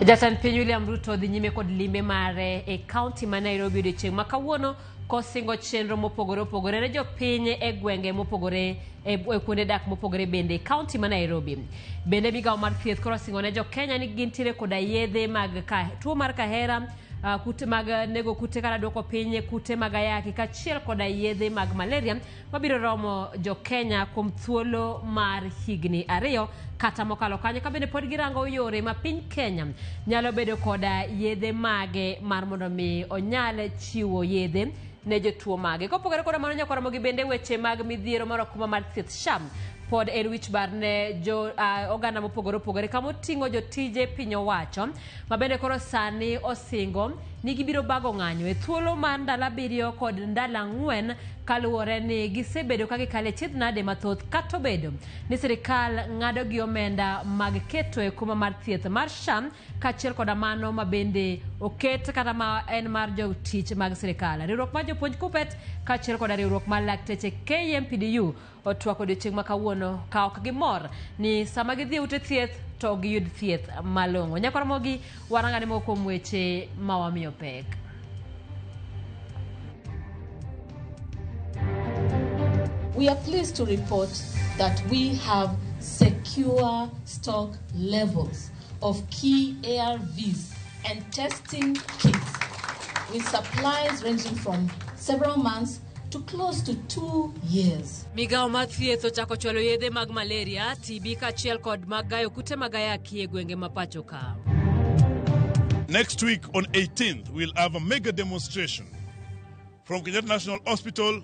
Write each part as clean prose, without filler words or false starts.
Jatend piny William Ruto dhi nyime kod limbe mare e kaunti ma Nairobi odiechieng' ma kawuono kosingo chenro mopogore opogore ne jopiny e gwenge mopogore e kuonde dak mopogore bende kaunti ma Nairobi. Bende migawo mar thieth koro osingo ne jo Kenya ni gintiere koda yedhe mag tuo mar kahera, kute mag nego kute kata duoko piny kute mag ayaki kachiel koda yedhe mag malaria mabiro romo jo Kenya kuom thuolo mar higni 2 kata mokalo kanyo. Ka bende pod girango yore ma piny Kenya nyalo bedo koda yedhe mage mar mondo mi onyal chiwo yedhe ne jotuo mage. Kopogore koda mano nyaka ramogi bende weche mag midhiero mar okuma mar thieth SHAM pod en wich bar ne jo oganda mopogore opogore kama oting'o jotije piny owacho ma bende koro sani osingo ni gibiro bago ng'anyo e thuolo mar ndalo 7 kod ndalo 4 kaluwore ni gisebedo ka gikale chiedh nade mathoth kata obedo ni sirikal ng'ado gi omenda mag keto e kuma mar thieth mar SHAM kachiel koda mano ma bende oket kata ma en mar jotich mag sirikal. Riwruok mar jopuonj KUPPET kachiel koda riwruok mar lakteche KMPDU otwako odiechieng' ma kawuono ka ok gimor ni sama gidhi ute thieth to giyud thieth malong'o. Nyaka ramogi warangane moko kuom weche ma wamiyo pek. We are pleased to report that we have secure stock levels of key ARVs and testing kits with supplies ranging from several months to close to 2 years. Migawo mar thieth ochako chwalo yedhe mag malaria, TB kachiel kod mag gayo kute mag ayaki e gwenge ma pacho ka. Next week on 18th, we'll have a mega demonstration from Kenyatta National Hospital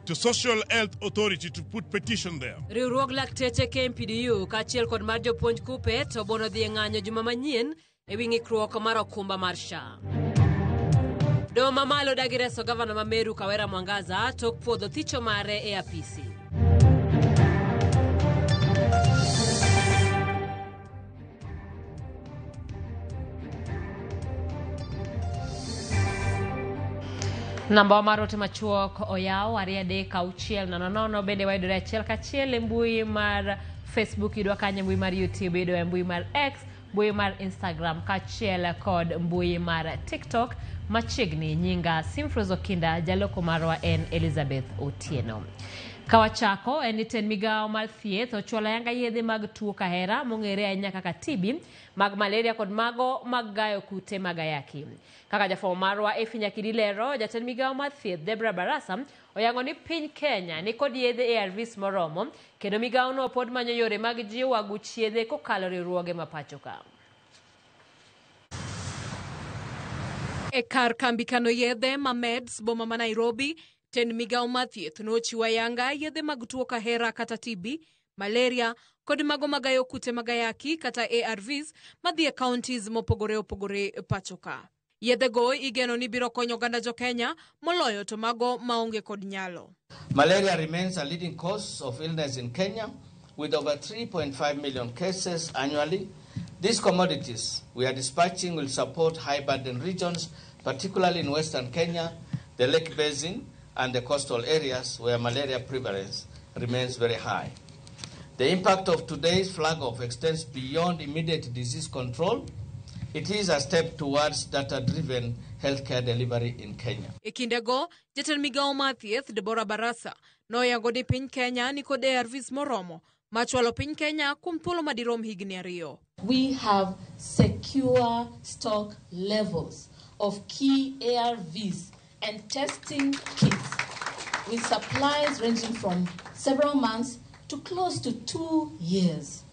to Social Health Authority to put petition there. Riwruok lakteche KMPDU kachiel kod mar jopuonj KUPPET obono dhi ng'anyo juma manyien e wi ng'ikruok mar okumba mar SHA. Doho mamalo dagi reso gavana ma Meru Kawera Mwangaza tok puodho thicho mare e apisi. Namba mar ote machuok oyaw 23600 bende wayudore achiel kachiel e mbui mar Facebook, idwa kanye mbui mar YouTube, idwa mbui mar X, mbui mar Instagram kachiel kod mbui mar TikTok. Machiegni nyinga Simfrozo Kinda, jaloko marwa en Elizabeth Otieno. Kawachako en iten migawo mar thieth ochwalo yanga yedhe mag tuo kahera mong'ere ahinya kaka TB, mag malaria kod mago mag gayo kute mag ayaki. Kaka jafwambo marwa Efinya Kidilero, jatend migawo mar thieth Deborah Barasa oyango ni piny Kenya ni kod yedhe ARVs moromo kendo migawo no pod manyo yore mag jiwo aguch yedhe kokalo riwruoge ma pacho ka. E kar kambi kano yedhe ma Meds boma ma Nairobi, ten migawo mar thieth nochiwo ayanga yedhe mag tuo kahera kata TB, malaria kod mago magayo kute mag ayaki kata ARVs madhi e counties mopogore opogore pacho ka. Yedhe go igeno ni biro konyo oganda jo Kenya moloyo to mago maonge kod nyalo. Malaria remains a leading cause of illness in Kenya with over 3.5 million cases annually. These commodities we are dispatching will support high-burden regions, particularly in Western Kenya, the Lake Basin, and the coastal areas where malaria prevalence remains very high. The impact of today's flag-off extends beyond immediate disease control. It is a step towards data-driven healthcare delivery in Kenya. Ekindego, jatend migawo mar thieth Deborah Barasa noyango ni piny Kenya ni kod ARVs moromo machwalo piny Kenya kuom thuolo madirom higni 2. We have secure stock levels of key ARVs and testing kits with supplies ranging from several months to close to 2 years.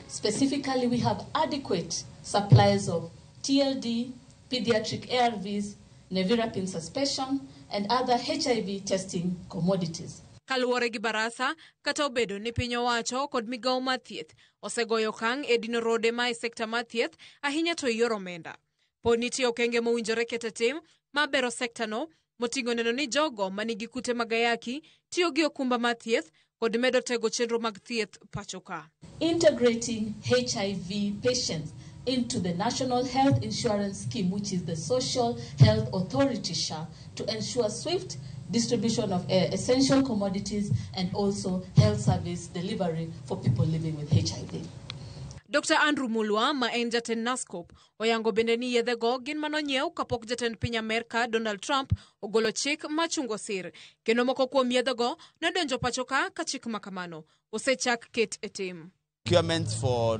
Specifically, we have adequate supplies of TLD, pediatric ARVs, nevirapine suspension, and other HIV testing commodities. Kaluwore gi Barasa, kata obedo ni piny owacho kod migawo mar thieth osegoyo okang' e dino rode ma e sekta mar thieth ahinya to yor omenda. Pod nitie okenge mowinjore ket tim mabero sekta no moting'o neno ni jogo manigi kute mag ayaki tiyo gi okumba mar thieth kod medo tego chenro mag thieth pacho ka. Integrating HIV patients into the National Health Insurance Scheme, which is the Social Health Authority SHA, to ensure swift distribution of essential commodities and also health service delivery for people living with HIV. Dr. Andrew Mulwa, ma en jatend NASCOP, oyango bende ni yedhego gin manonyiew kapok jatend piny Amerka Donald Trump ogolo chik machungo sir. Kendo moko kuom yedhego nodonjo pachoka ka chik makamano osechak ket e tim. Procurements for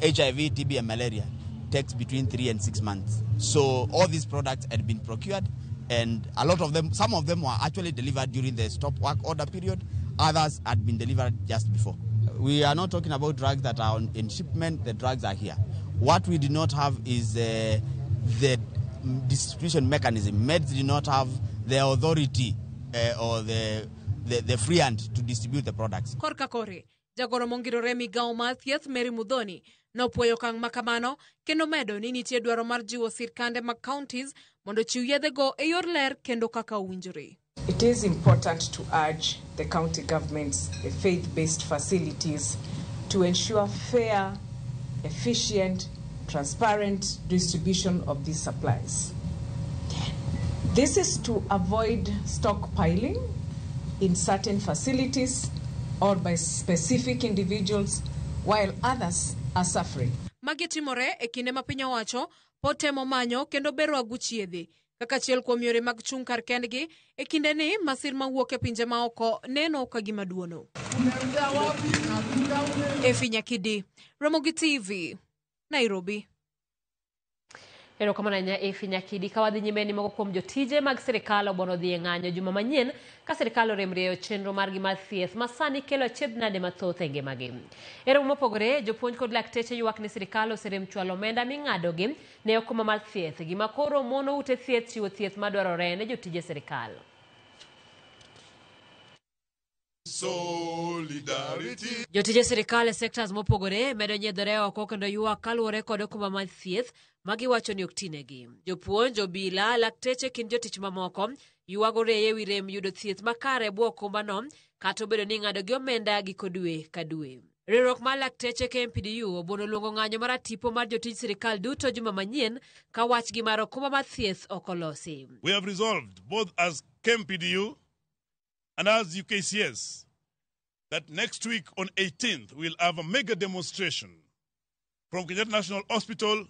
HIV, TB and malaria takes between 3 and 6 months. So all these products had been procured, and a lot of them, some of them were actually delivered during the stop work order period. Others had been delivered just before. We are not talking about drugs that are in shipment. The drugs are here. What we do not have is the distribution mechanism. Meds do not have the authority or the free hand to distribute the products. Korka kore, jagoro mongirore migao mar thieth Mary Mudhoni nopuoyo kang' makamano kendo medo ni nitie dwaro mar jiwo sirkande mag counties mondo chiw yedhego e yor ler kendo kaka owinjore. It is important to urge the county governments, the faith-based facilities, to ensure fair, efficient, transparent distribution of these supplies. This is to avoid stockpiling in certain facilities or by specific individuals while others are suffering. Magi timore e kinde ma piny owacho potemo manyo kendo bero aguch yedhe kaka achiel kuom yore mag chung' kar kendgi e kinde ni masir mawuok e pinje maoko neno ka gima duono. Efi Nyakidi, Ramogi TV, Nairobi. Ero kama nanya Efi Nyakidi kawadhi nyime ni moko kuom jotije mag sirikal obono dhi e ng'anyo juma manyien ka sirikal oremrieyo chenro margi mar thieth ma sani kelo achiedhnade mathoth e ngimagi. Ero mopogore jopuonj kod lakteche ywak ni sirikal oserem chwalo omenda ming'adogi ne okuma mar thieth gima koro mono ute thieth chiwo thieth madwarore ne jotije sirikal. Solidarity. Jotije sirikal e sectors mopogore medo nyiedhore oko kendo ywak kaluwore kod okuma mar thieth magiwacho ni ok tinegi. Jopuonj, obila, lakteche kind jotich mamoko ywagore e wi rem yudo thieth makare bwo okumbano kata obedo ni ng'adogi omenda giko dwe ka dwe. Riwruok mar lakteche KMPDU obono luongo ng'anyo mar tipo mar jotij sirikal duto juma manyien ka wachgi mar okumba mar thieth ok olosi. We have resolved, both as KMPDU and as UKCS, that next week on 18th we'll have a mega demonstration from Kenyatta National Hospital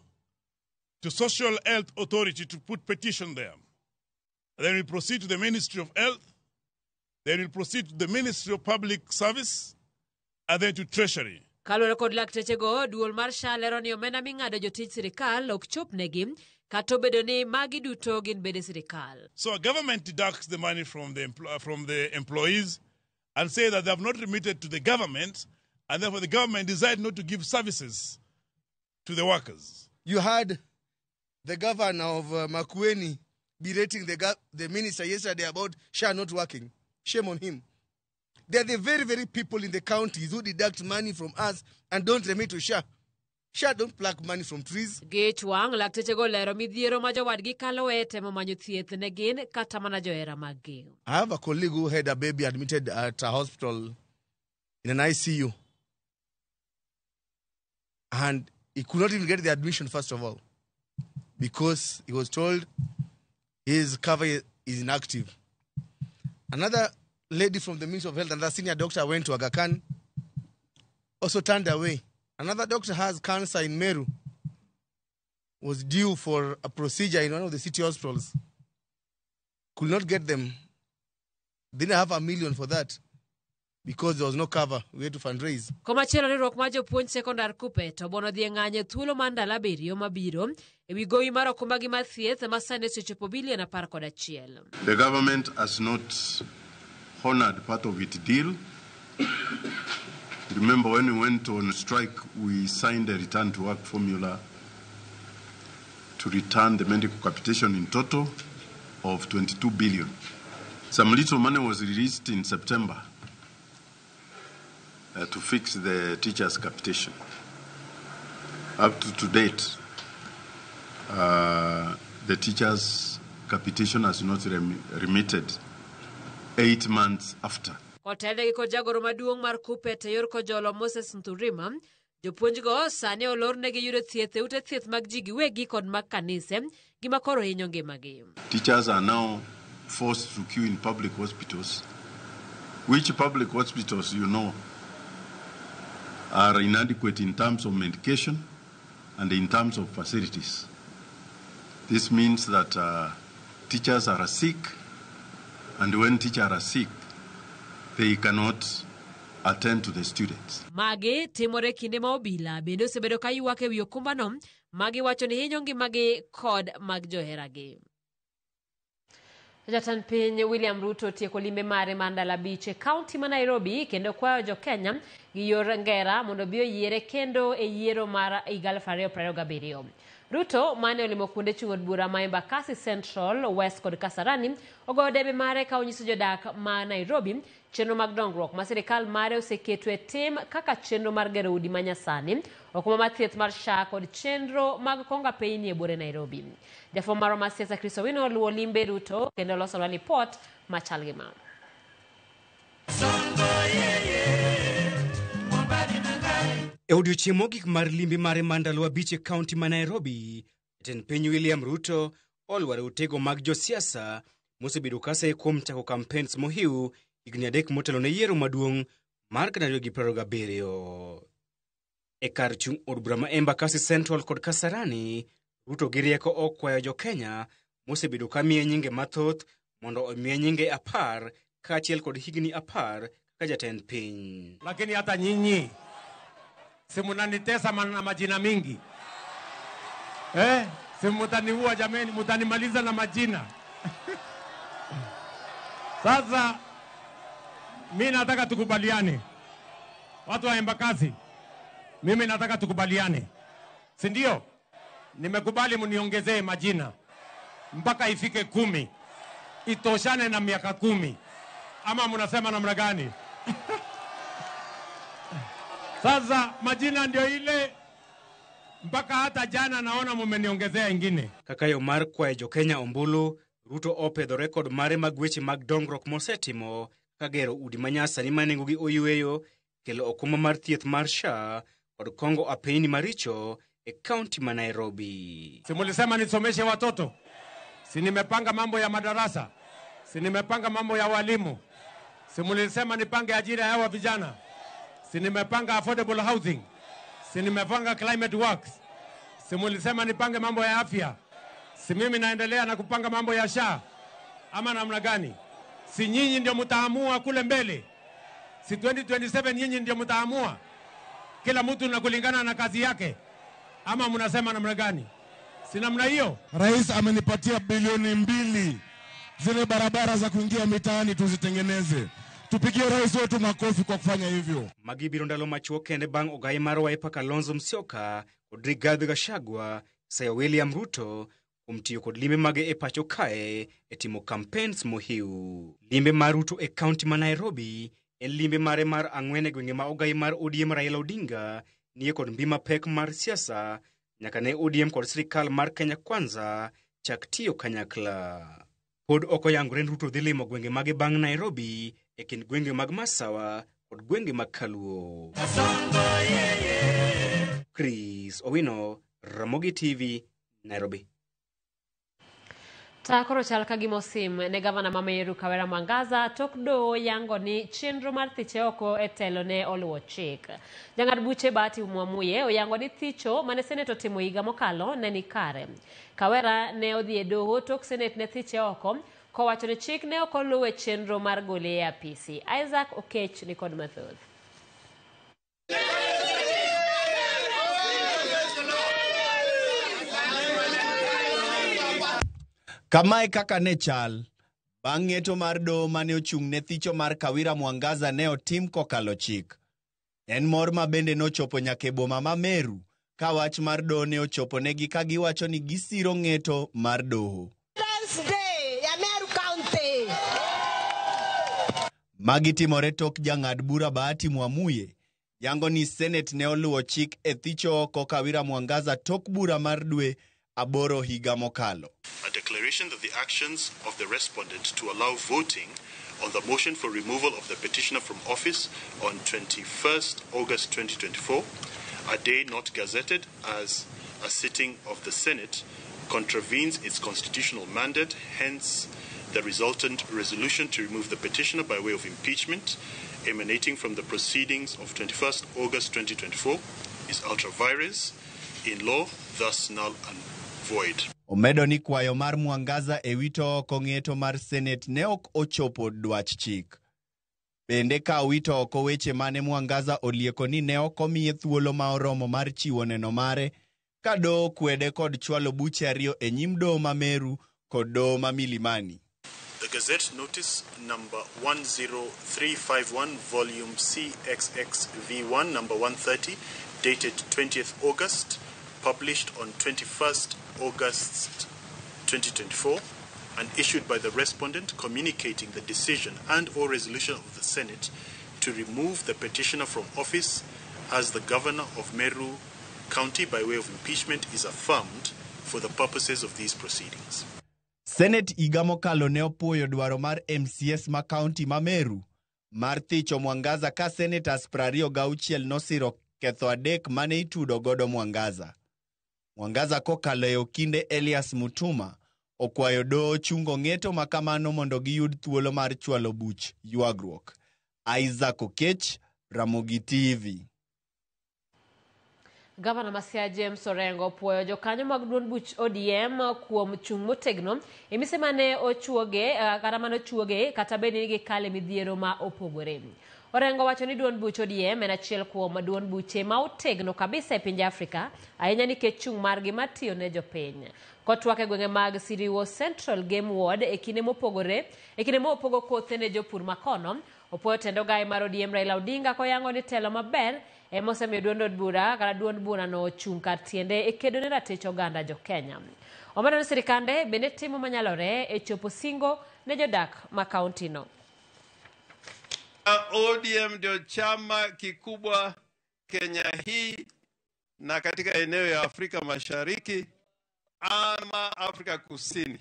to Social Health Authority to put petition there. Then we proceed to the Ministry of Health, then we'll proceed to the Ministry of Public Service, and then to Treasury. Kaluwore kod laktechego, duol mar SHA lero ni omenda ming'ado jotij sirikal ok chopnegi kata obedo ni magi duto gin bede sirikal. So a government deducts the money from the employees and say that they have not remitted to the government, and therefore the government decided not to give services to the workers. You had the governor of Makueni berating the minister yesterday about SHA not working. Shame on him. They're the very, very people in the counties who deduct money from us and don't remit to SHA. SHA don't pluck money from trees. Gichwang' laktechego lero midhiero ma jowadgi kaloe temo manyo thieth ne gin kata mana johera maggi. I have a colleague who had a baby admitted at a hospital in an ICU. And he could not even get the admission, first of all, because he was told his cover is inactive. Another lady from the Ministry of Health, another senior doctor, went to Aga Khan, also turned away. Another doctor has cancer in Meru, was due for a procedure in one of the city hospitals. Could not get them. Didn't have $1 million for that because there was no cover. We had to fundraise. Komachielo riwruok mar jopuonj sekondar Kuppet obono dhi e ng'anyo thuolo mar ndalo 7 mabiro e wi gowi mar okumbagi mar thieth ma sani osechopo bilion 11. The government has not honored part of its deal. Remember when we went on strike, we signed a return to work formula to return the medical capitation in total of 22 billion. Some little money was released in September to fix the teachers' capitation. Up to date, the teachers' capitation has not remitted 8 months after. Kotende kod jagoro maduong' mar Kuppet e yor kojolo Moses Nturima, jopuonjgo sani olornegi yudo thieth e ute thieth mag ji giwegi kod mag kanise gima koro hinyo ngimagi. Teachers are now forced to queue in public hospitals. Which public hospitals, you know? are inadequate in terms of medication and in terms of facilities. This means that teachers are sick, and when teachers are sick, they cannot attend to the students. Magi timore kinde ma obila bende osebedo ka ywak ewi okumbano magi wacho ni hinyo ngimagi kod mag joheragi. Jatend piny William Ruto tieko limbe mare mar ndalo 5 e kaunti ma Nairobi kendo kwayo jo Kenya gi yor ngera mondo bi oyiere kendo e yiero mar 2027. Ruto mane olimo kuonde chung' od bura ma Embakasi Central, West kod Kasarani ogoyo debe mare ka onyiso jodak ma Nairobi chenro mag dongruok ma sirikal mare oseketo e tim kaka chenro mar gero udi manyasani, okuma mar thieth mar SHA kod chenro mag konga piny e bore Nairobi. Jafwambo marwa mar siasa Chris Owino luwo limbe Ruto kendo loso ripot machal gi ma. E odiochieng' mogik mar limbe mare mar ndalo 5 e kaunti ma Nairobi, jatend piny William Ruto olwaro otego mag josiasa mosebedo kase kuom chako campaigns mohiu higni 3 motelo ne yiero maduong' mar 2027. E kar chung' od bura ma Embakasi Central kod Kasarani, Ruto gi rieko okwayo jo Kenya mosebedo ka miye nyinge mathoth mondo omiye nyinge 10 kaachiel kod higni 10 ka jatend piny. Lakini hata nyinyi si munanitesa na majina mingi. Si mutaniua jameni, mutanimaliza na majina. Sasa mimi nataka tukubaliane. Watu wa Embakasi, mimi nataka tukubaliane. Si ndio? Nimekubali muniongezee majina mpaka ifike 10. Itoshane na miaka 10. Ama munasema namna gani? Sasa majina ndio ile mpaka hata jana naona mumeniongezea ingine. Kakayo mar kwayo jo Kenya ombulu, Ruto opedho rekod mare mag weche mag dongruok mosetimo kagero udi manyasani ma nengogi oyweyo, kelo okuma mar thieth mar SHA kod kongo apeyni maricho e kaunti ma Nairobi. Si mulisema nisomeshe watoto? Si nimepanga mambo ya madarasa? Si nimepanga mambo ya walimu? Si mulisema nipange ajira ya hawa vijana? Si nimepanga affordable housing? Si nimepanga climate works? Si mulisema nipange mambo ya afya? Si mimi naendelea na kupanga mambo ya SHA? Ama namna gani? Si nyinyi ndio mtaamua kule mbele? Si 2027 nyinyi ndio mtaamua? Kila mtu na kulingana na kazi yake? Ama mnasema namna gani? Si namna hiyo? Rais amenipatia bilioni 2 zile barabara za kuingia mitaani tuzitengeneze. Tupigie rais wetu makofi kwa kufanya hivyo. Magibiro ndalo machuo kende bang' ogai mar Wiper Kalonzo Musyoka kod Rigathi Gachagua sayo William Ruto kumtiyo kod limbe mage e pacho kae e timo campaigns mohiu. Limbe mar Ruto e kaunti ma Nairobi en limbe mare mar 4 e gwenge ma ogai mar ODM Raila Odinga nie kod mbima pek mar siasa nyaka ne ODM kod sirikal mar Kenya Kwanza chak tiyo kanyakla. Pod okoyangore Ruto dhi limo gwenge mage bang' Nairobi e kind gwenge mag Masawa kod gwenge mag Kaluo. Chris Owino, Ramogi TV, Nairobi. Takoro chal ka gimosim ne gavana ma Meru Kawera Mwangaza tok do yango ni chenro mar thiche oko e telo ne oluwo chik. Jang'ad buche Bahati Mwamuye oyango ni thicho mane seneto timo higa mokalo ne ni kare. Kawera ne odhi e doho tok senet ne thiche oko kowacho ni chik ne ok oluwe chenro mar gole e apisi. Isaac Okech ni kod mathoth. Kamae kaka ne chal, bang' ng'eto mar doho mane ochung' ne thicho mar Kawira Mwangaza ne otim kokalo chik. En mor ma bende nochopo nyaka e boma ma Meru, ka wach mar doho ne ochopo negi ka giwacho ni gisiro ng'eto mar doho. Magi timore tok jang'ad bura Bahati Mwamuye, yango ni Senate ne oluwo chik e thicho oko Kawira Mwangaza tok bura mar dwe aboro higa mokalo. A declaration that the actions of the respondent to allow voting on the motion for removal of the petitioner from office on 21st August 2024, a day not gazetted as a sitting of the Senate, contravenes its constitutional mandate, hence the resultant resolution to remove the petitioner by way of impeachment emanating from the proceedings of 21st August 2024 is ultra vires, in law, thus null and void. Omedo ni kwayo mar Mwangaza e wito oko ng'eto mar Senate ne ok ochopo dwach chik. Bende ka wito oko weche mane Mwangaza olieko ni ne ok omiye thuolo ma oromo mar chiwo neno mare ka doho kwede kod chwalo buche ariyo e nyim doho ma Meru kod doho ma Milimani. The Gazette Notice number 10351 volume CXXV1 number 130 dated 20th August, published on 21st August 2024 and issued by the respondent communicating the decision and or resolution of the Senate to remove the petitioner from office as the governor of Meru County by way of impeachment is affirmed for the purposes of these proceedings. Senate higa mokalo ne opuoyo dwaro mar MCS ma County ma Meru mar thicho Mwangaza ka senators 26 nosiro ketho adek mane itudo godo Mwangaza. Mwangaza kokalo e okinde Elias Mutuma okwayo doho chungo ng'eto makamano mondo giyud thuolo mar chwalo buch ywagruok. Isaac Okech, Ramogi TV. Gavana Masia James Orengo puoyo jokanyo mag duond buch ODM kuom chung' motegno emise mane ochuoge kata mane ochuoge kata bende ni gikale midhiero ma opogore. Orengo wacho ni duond buch ODM en achiel kuom duond buche ma otegno kabisa e pinje Afrika ahinya nikech chung' margi matiyo ne jopiny. Kotwake gwenge mag Siriwo Central Game Ward e kinde mopogo kothe ne jopur makono opuoyo tendo gai mar ODM Raila Odinga koyango ni telo maber mosemiyo duond bura kata duond bura no chung' kar tiende e kedo ne ratich oganda jo Kenya. Omedo ni sirikande bende timo manyalore e chopo singo ne jodak ma kaunti no. ODM ndio chama kikubwa Kenya hii na katika eneo ya Afrika Mashariki ama Afrika Kusini.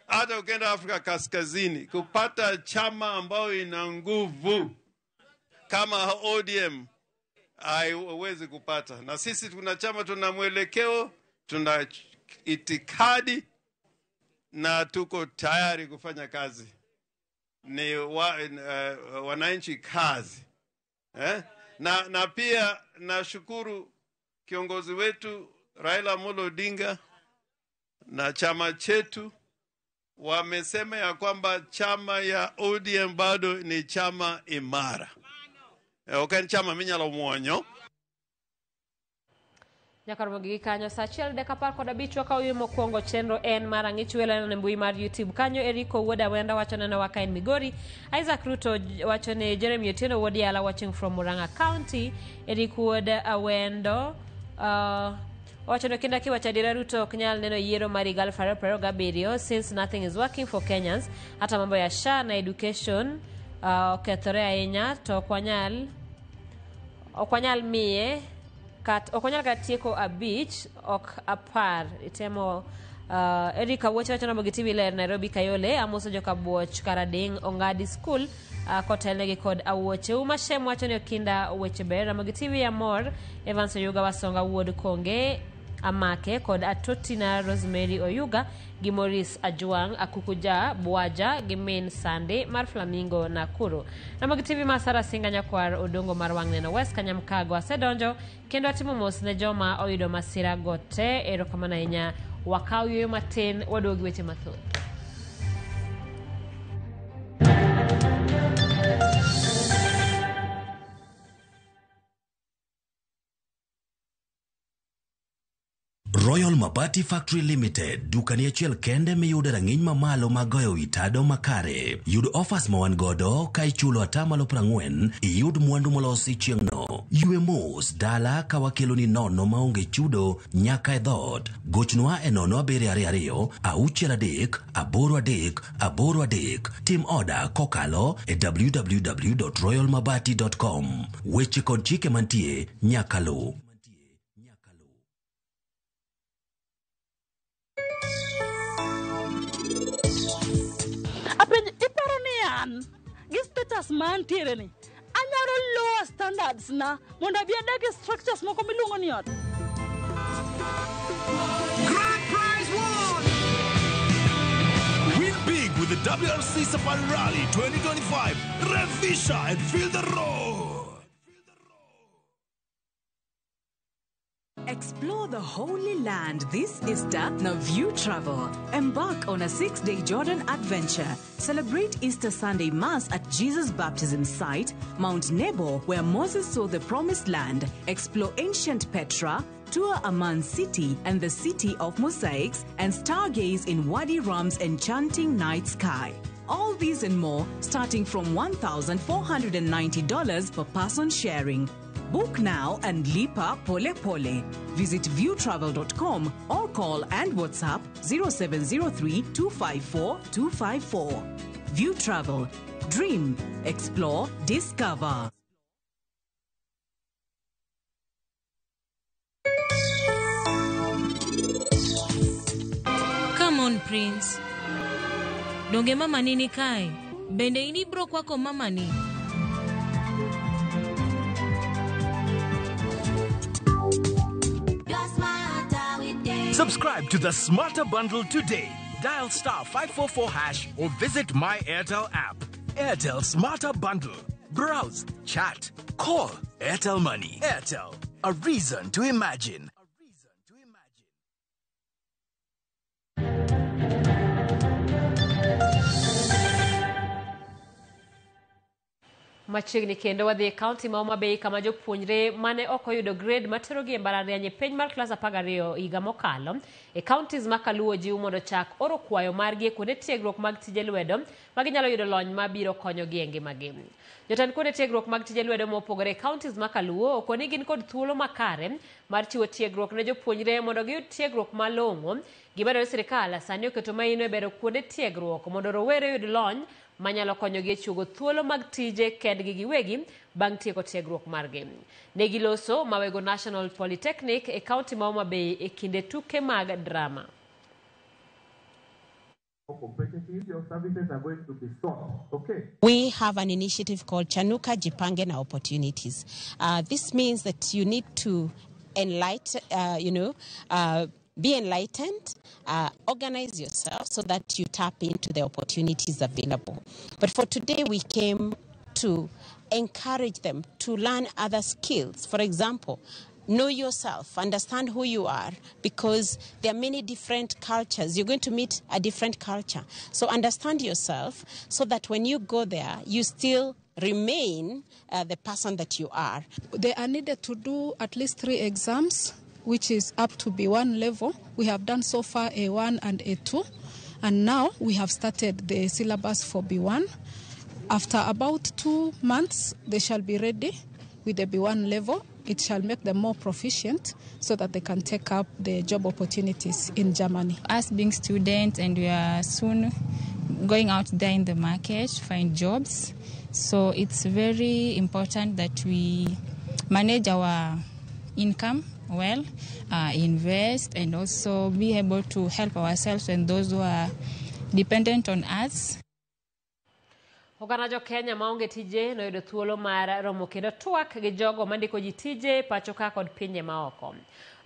Hata ukienda Afrika Kaskazini kupata chama ambao ina nguvu kama ODM haiwezi kupata. Na sisi tuna chama, tuna mwelekeo, tuna itikadi na tuko tayari kufanya kazi. Ni wananchi kazi. Na pia nashukuru kiongozi wetu Raila Amolo Odinga na chama chetu wamesema ya kwamba chama ya ODM bado ni chama imara. Okani chama minyalo muonyo. Nyakaromo gi kanyo sa achiel dakika 15 waka uyo mokwongo chenro en mar ang'ich welo na mbui mar YouTube kanyo Eriko Woda wenda wacho neno waka in Migori. Isaac Ruto wacho ne Jeremy Otieno Wodiala watching from Murang'a County. Eriko Woda awendo wacho no kinda kiwacha dira Ruto oknyal neno yiero mar 2027 since nothing is working for Kenyans. Hata mambo ya SHA na education okethore ahinya to okwanyal miye okonyal katieko abich ok apar itemo Erika Woche wacho na TV ler Nairobi Kayole amoso joka buoch Karading Ongadi School kotelnegi kod awoche umashem wacho ni okinda weche ber Ramogi TV ya mor Evans Oyuga Wasonga Wuod Konge Amake kod Atotina Rosemary Oyuga gi Morris Ajuang Akukuja Buaja gi Main Sunday mar Flamingo Nakuru. Ramogi TV Masara Singa Nyakwar Odongo mar Wangneno West Kanyamkago asedonjo kendo atimo mos ne joma oyudo masira gote erokamano ahinya wakaw yoyo matin waduogi weche mathoth. Royal Mabati Factory Limited, dukani achiel kende miyude rang'iny mamalo magoyo witado makare. Yud offers mawan godo ka ichulo atamalo 40, iyud mwandu molosi chieng'no. Yue mos dala ka wakelo ni nono maonge chudo nyaka e dhot. Gochnwa e 07222 638 838. Tim order kokalo e www.royalmabati.com. Weche kod chike mantie nyaka lu. Gi status man tiere ni anyaro lower standards na mondo bi adage structures moko miluongo ni ot. Grand prize won! Win big with with the WRC Safari Rally 2025. Revisha and feel the road. Explore the Holy Land this Easter na View Travel. Embark on a 6-day Jordan adventure. Celebrate Easter Sunday Mass at Jesus Baptism Site, Mount Nebo, where Moses saw the Promised Land. Explore ancient Petra, tour Amman City and the City of Mosaics, and stargaze in Wadi Ram's enchanting night sky. All these and more starting from $1,490 per person sharing. Book now and lipa pole pole. Visit viewtravel.com or call and WhatsApp 0703 254 254. View Travel. Dream, explore, discover. Come on, Prince. Donge mama nini kai? Bende ini bro kwako mama ni. Subscribe to the Smarter Bundle today. Dial *544# or visit My Airtel app. Airtel Smarter Bundle. Browse, chat, call. Airtel Money. Airtel. A reason to imagine. Machiegni kendo wadhi e kaunti ma Homa Bay kama jopuonjre mane ok oyudo grade materogi e mbalariany e penj mar klas 12 higa mokalo e counties ma Kaluo jiw mondo chak oro kwayo margi e kuonde tiegruok mag tije lwedo ma ginyalo yudo lony mabiro konyogi e ngimagi. Jotend kuonde tiegruok mag tije lwedo mopogore e counties ma Kaluo okoni ni gin kod thuolo makare mar chiwo tiegruok ne jopuonjre mondo giyud tiegruok malong'o. Gimedore sirikal sani oketo maino e bero kuonde tiegruok mondo rowere yud lony manyalo konyogi e chugo thuolo mag tije kendgi giwegi bang' tieko tiegruok margi. Ne giloso Mawego National Polytechnic e kaunti ma Homa Bay e kinde tuke mag drama. Your services are going to be sought. Okay. We have an initiative called Chanuka Jipange na Opportunities. This means that you need to be enlightened, organize yourself so that you tap into the opportunities available. But for today, we came to encourage them to learn other skills. For example, know yourself, understand who you are, because there are many different cultures. You're going to meet a different culture. So understand yourself so that when you go there, you still remain the person that you are. They are needed to do at least 3 exams, which is up to B1 level. We have done so far A1 and A2, and now we have started the syllabus for B1. After about 2 months, they shall be ready with the B1 level. It shall make them more proficient so that they can take up the job opportunities in Germany. Us being students, and we are soon going out there in the market to find jobs. So it's very important that we manage our income well, invest, and also be able to help ourselves and those who are dependent on us. Oganda jo Kenya maonge tije noyudo thuolo mar romo kendo twak gi jogo mandiko ji tije pacho ka kod pinje maoko.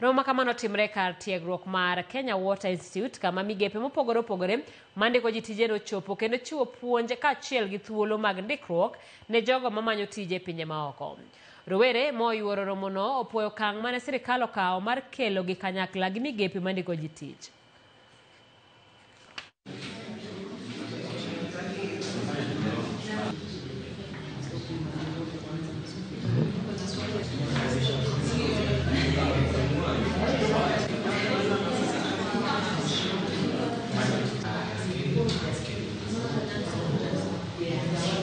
Romo kamano timre kar tiegruok mar Kenya Water Institute kama migepe mopogore opogore mandiko ji tije no chopo kendo chiwo puonj kaachiel gi thuolo mag ndikruok ne jogo mamanyo tije pinje maoko. Rowere moyuoro romono opuoyo okang' mane sirikal okawo mar kelo gi kanyakla gi migepe mandiko ji tich.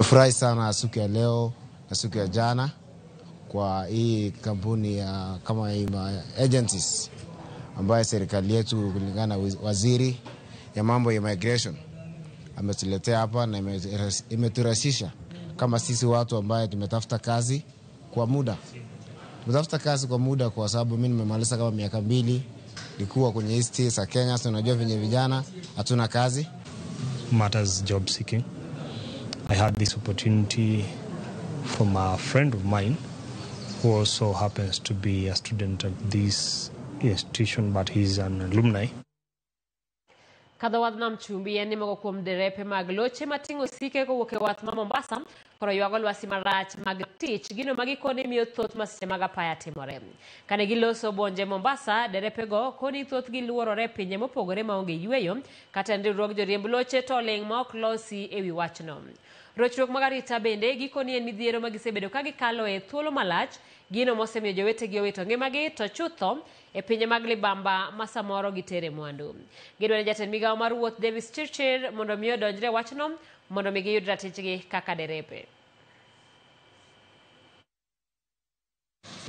Furahi sana siku ya leo na siku ya jana kwa hii kampuni ya kama hii agencies ambayo serikali yetu kulingana na waziri ya mambo ya migration ametuletea hapa na imeturahisisha kama sisi watu ambao tumetafuta kazi kwa muda. Tumetafuta kazi kwa muda kwa sababu mimi nimemaliza kama miaka 2 nilikuwa kwenye East za Kenya, so unajua venye vijana hatuna kazi. Matters job seeking. I had this opportunity from a friend of mine who also happens to be a student at this institution, but he's an alumni. Kadho wadh nam chumbi en ni mogo kuom derepe mag loche mating'o sike kowuok e wath ma Mombasa koro ywago lwasi marach mag tich gino magikone miyo thoth masiche mag apaya timore. Kane giloso bonje Mombasa, derepego koni thoth giluorore pinje mopogore maonge yweyo kata ndiriruok joriemb loche to ling' ma ok losi ewi wachno. Rochruok mag arita bende gikoni en midhiero magisebedo ka gikalo e thuolo malach gino mosemiyo jowetegi owito ngimagi to chutho e pinje mag libamba ma samoro gitere mwandu. Gidwaro jatend migawo mar wuoth Davis Chirchir mondo miyo donjre wachno mondo mi giyud ratichgi kaka derepe.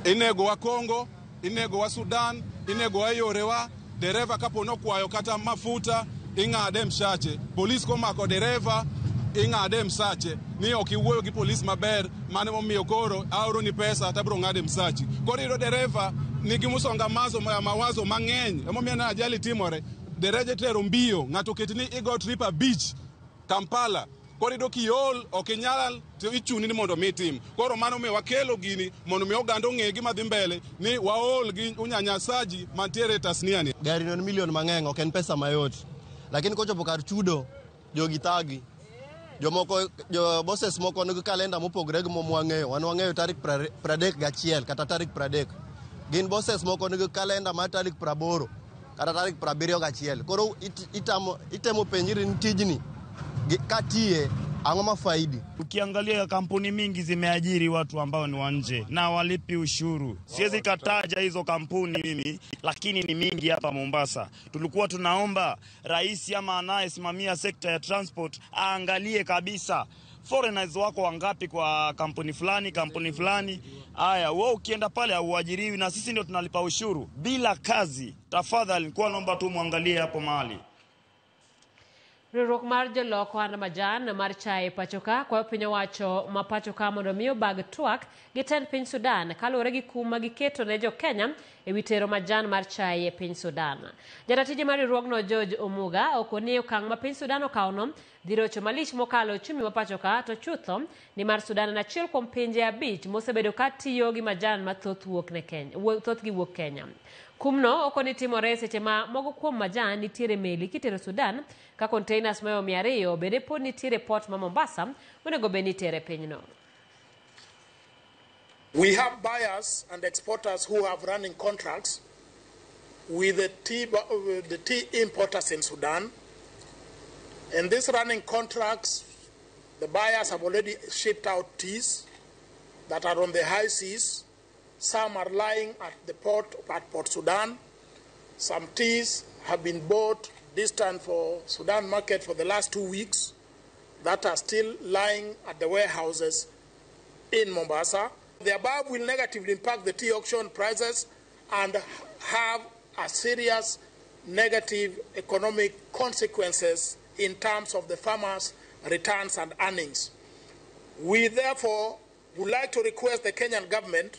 Inego wa Kongo, inego wa Sudan, inego wa yorewa, dereva kapo nokwayo kata mafuta, ing'ade mshache. Polis komako dereva, ing'ade msache. Ni okiwuoyo gi polis maber, mane momiyo koro aoro ni pesa tabro ng'ade msachi. Koro iro dereva nigi musongamazo mawazo mang'eny. Emomiyo na ajali timore. Dereje tero mbio, ng'ato ketini igo trip a beach, Kampala. Koro ido kiol, okinyal, to ichuni ni mondo mitim. Koro mano me wakelo gini, mondo mi oganda ong'e gima dhi mbele, ni waol gi unyanyasaji mantiere tasnia ni. Gari non milion mang'eny, ok en pesa mayot. Lakini kochopo kar chudo, jogi thagi. Jo bosses moko nigi kalenda mopogore gi mwang'eyo. Wan wang'eyo tarik 31 kata tarik 30. Gin bosses moko nigi kalenda mar tarik 80 kata tarik 71. Koro itemo penjiri ni tijni katie ang'o mafaidi. Ukiangalia kampuni mingi zimeajiri watu ambao ni wa nje na walipi ushuru. Siwezi kataja hizo kampuni mimi, lakini ni mingi hapa Mombasa. Tulikuwa tunaomba rais ama anayesimamia sekta ya transport aangalie kabisa foreigners wako wangapi kwa kampuni fulani. Haya, wewe ukienda pale hauajiriwi na sisi ndio tunalipa ushuru bila kazi. Tafadhali nilikuwa naomba tu muangalie hapo mahali. Riwruok mar jolok ohand majan mar chai pachoka kwayo piny owacho ma pachoka mondo miyo bag twak gi tend piny Sudan kaluwore gi kum ma giketo ne jo Kenya ewi tero majan mar chai e piny Sudan. Jaratije mar riwruogno George Omuga okoni okang' ma piny Sudan okawono dhi rocho malich mokalo uchumi ma pachoka to chutho ni mar Sudan en achiel kuom pinje 5 mosebedo ka tiyo gi majan ma thoth gi wuok Kenya. Kumno okoni timore seche ma mogo kuom majan nitiere meli kitero Sudan ka containers mayo 200 bende pod nitiere port ma Mombasa onego bed nitere pinyno. We have buyers and exporters who have running contracts with the tea importers in Sudan. And these running contracts, the buyers have already shipped out teas that are on the high seas. Some are lying at the port at Port Sudan. Some teas have been bought distant for Sudan market for the last 2 weeks that are still lying at the warehouses in Mombasa. The above will negatively impact the tea auction prices and have a serious negative economic consequences in terms of the farmers' returns and earnings. We therefore would like to request the Kenyan government,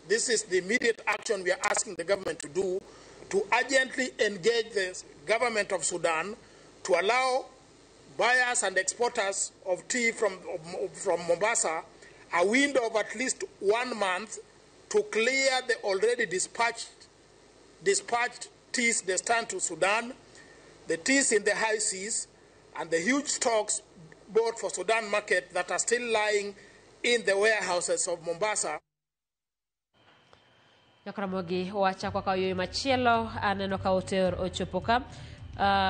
this is the immediate action we are asking the government to do, to urgently engage the government of Sudan to allow buyers and exporters of tea from Mombasa a window of at least 1 month to clear the already dispatched teas destined to Sudan, the teas in the high seas, and the huge stocks bought for Sudan market that are still lying in the warehouses of Mombasa. Yakaramogi wacha kwa kayo machielo aneno ka oter ochopoka.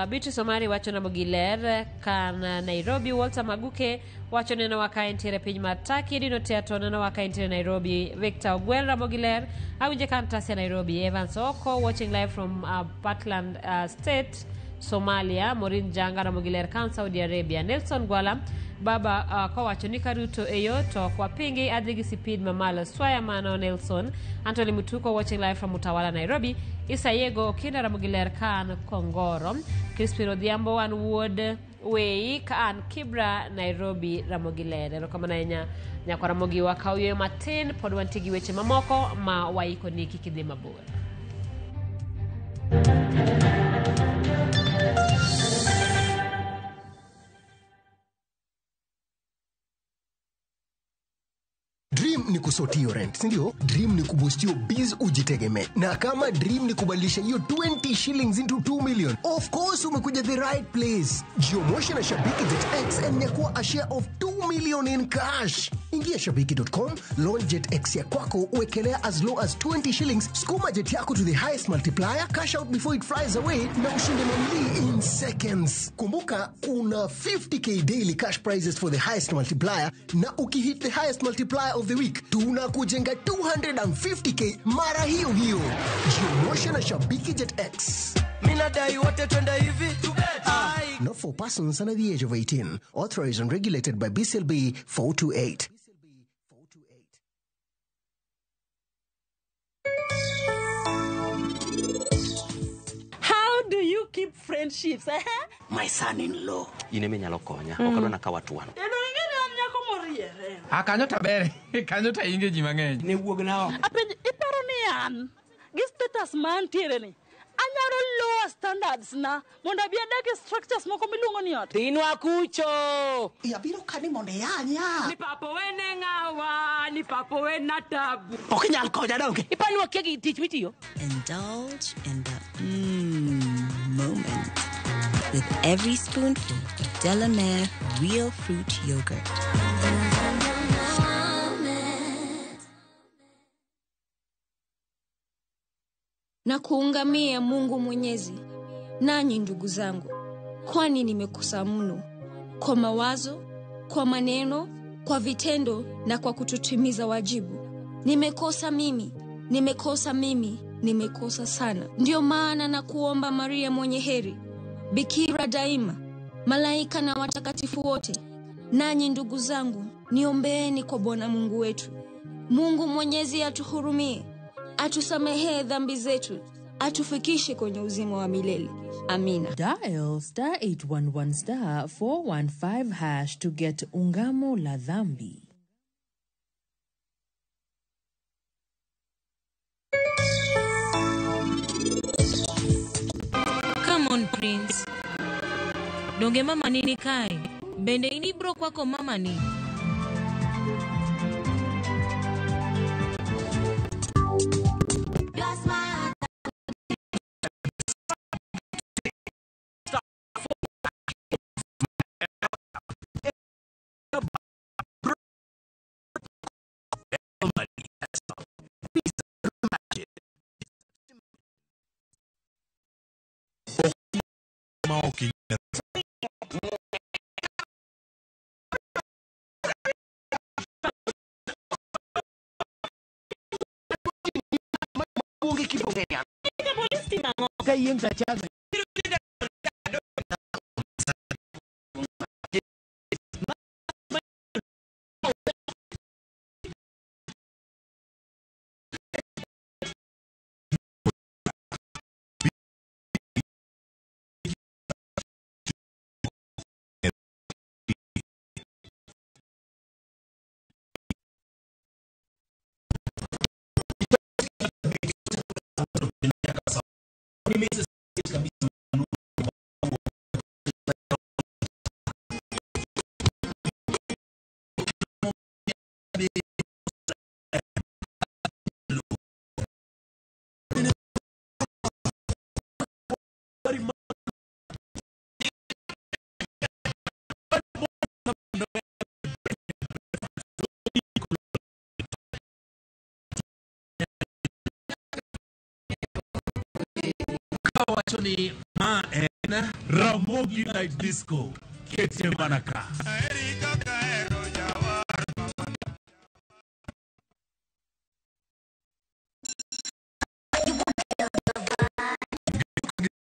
Bitu Somari wacho na Mogiler kan Nairobi. Walter Maguke wacho neno waka entiere piny mar Turkey. Dino Teato neno waka entiere Nairobi. Victor Ogwelra Mogiler awinje kantasi Nairobi. Evans Oko watching live from Puntland State, Somalia. Morin Janga Mogiler kan Saudi Arabia. Nelson Gwala baba kwa wacho ni Karuto eyo to kwa pingi adhigi sipid mamalo Swaya Mano Nelson. Anthony Mutuko watching live from Utawala Nairobi. Isayego Kinda Ramogiler kan Kongoro. Crispin Odhiambo wan Wood Wei kan Kibra Nairobi Ramogiler. Erokamana nyakwa Ramogi wakauyo matin pod wantigi weche mamoko ma waiko ni kikidhi mabor. Dream ni kusotio rent, si ndio? Dream ni kubustio biz ujitegemee. Na kama dream ni kubadilisha hiyo 20 shillings into 2 million, of course umekuja the right place. Jiomoshi na Shabiki JetX and nyakua a share of 2 million in cash. Ingia shabiki.com, launch JetX ya kwako, uwekelea as low as 20 shillings, skuma jet yako to the highest multiplier, cash out before it flies away, na ushinde mamili in seconds. Kumbuka, kuna 50k daily cash prizes for the highest multiplier, na ukihit the highest multiplier of the week, tunakujenga 250k mara hiyo hiyo. Jiomoshi na Shabiki JetX. Minadai wote twenda hivi. Not for persons under the age of 18. Authorized and regulated by BCLB 428. How do you keep friendships? My son-in-law. Ineme nyalo konya. Okalo na ka watu wan. Kanyo tabere. Kanyo ta inge ji mang'eny. Ne wuog nao. Apenj iparo ni an gi status man tiere ni. Anyaro lower standards na mondo bi adake structures moko miluongo ni ot. Tinwa kucho. Yabiro kani mondo yanya. Ni papo wene ngawa, ni papo wena tabu. Okinyal konya donge. Ipani wakia gi tich mitiyo. Indulge in the moment with every spoonful of Delamere real fruit yogurt. Na kuungamia Mungu Mwenyezi, nanyi ndugu zangu, kwani nimekosa mno kwa mawazo, kwa maneno, kwa vitendo na kwa kutotimiza wajibu. Nimekosa mimi, nimekosa sana. Ndio maana na kuomba Maria mwenye heri, Bikira daima, malaika na watakatifu wote, nanyi ndugu zangu, niombeeni kwa Bwana Mungu wetu. Mungu Mwenyezi atuhurumie, atusamehe dhambi zetu, atufikishe kwenye uzima wa milele. Amina. Dial *811*415# to get ungamo la dhambi. Come on, Prince. Donge mama nini kai? Bende ini bro kwako mama ni. Actually, ma and Ramogi Night Disco. Kete Manaka.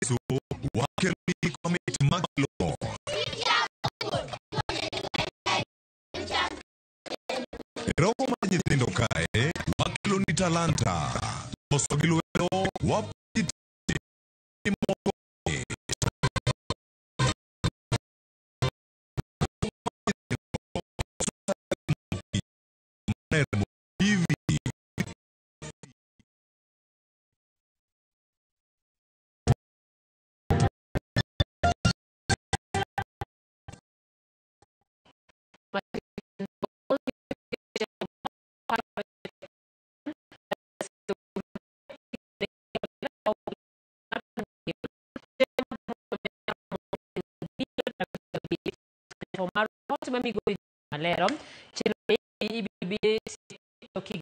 So, what can we commit Maglo? Roho Nyithindo kae, Maglo ni talanta. Osogilo wapo Omar Hotima Migori Malero Chino Ibi Toki.